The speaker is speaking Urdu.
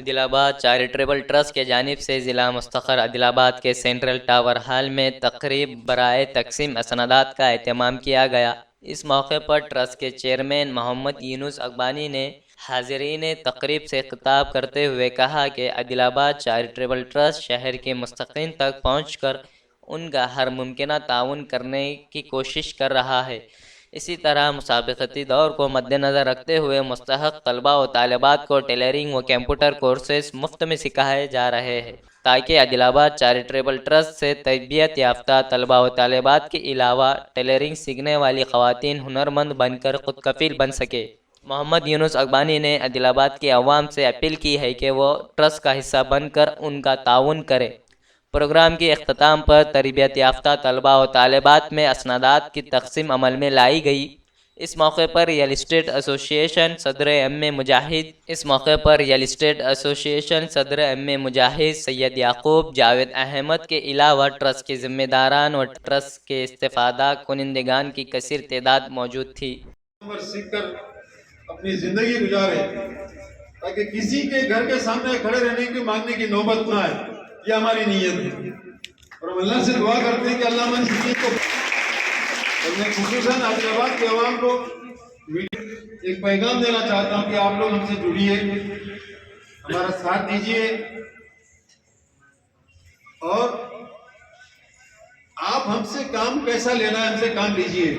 عادل آباد چیریٹیبل ٹرسٹ کے جانب سے ضلع مستقر عادل آباد کے سینٹرل ٹاور ہال میں تقریب برائے تقسیم اسنادات کا اہتمام کیا گیا۔ اس موقع پر ٹرسٹ کے چیئرمین محمد یونس اقبانی نے حاضرین تقریب سے خطاب کرتے ہوئے کہا کہ عادل آباد چیریٹیبل ٹرسٹ شہر کے مستحقین تک پہنچ کر ان کا ہر ممکنہ تعاون کرنے کی کوشش کر رہا ہے۔ اسی طرح مسابقتی دور کو مد نظر رکھتے ہوئے مستحق طلباء و طالبات کو ٹیلرنگ و کمپیوٹر کورسز مفت میں سکھائے جا رہے ہیں تاکہ عادل آباد چیریٹیبل ٹرسٹ سے تربیت یافتہ طلباء و طالبات کے علاوہ ٹیلرنگ سیکھنے والی خواتین ہنرمند بن کر خود کفیل بن سکے۔ محمد یونس اقبانی نے عادل آباد کے عوام سے اپیل کی ہے کہ وہ ٹرسٹ کا حصہ بن کر ان کا تعاون کریں۔ پروگرام کے اختتام پر تربیت یافتہ طلباء و طالبات میں اسنادات کی تقسیم عمل میں لائی گئی۔ اس موقع پر ریئل اسٹیٹ ایسوسی ایشن صدر مجاہد سید یعقوب جاوید احمد کے علاوہ ٹرسٹ کے ذمہ داران و ٹرسٹ کے استفادہ کنندگان کی کثیر تعداد موجود تھی۔ سیکھ کر اپنی زندگی گزارے تاکہ کسی کے گھر کے سامنے کھڑے رہنے کی مانگنے کی نوبت نہ آئے، یہ ہماری نیت ہے اور ہم اللہ سے دعا کرتے ہیں کہ اللہ ہماری نیت کو، اور میں خصوصاً عادل آباد کے عوام کو ایک پیغام دینا چاہتا ہوں کہ آپ لوگ ہم سے جڑیے، ہمارا ساتھ دیجیے اور آپ ہم سے کام کیسا لینا ہے ہم سے کام لیجیے۔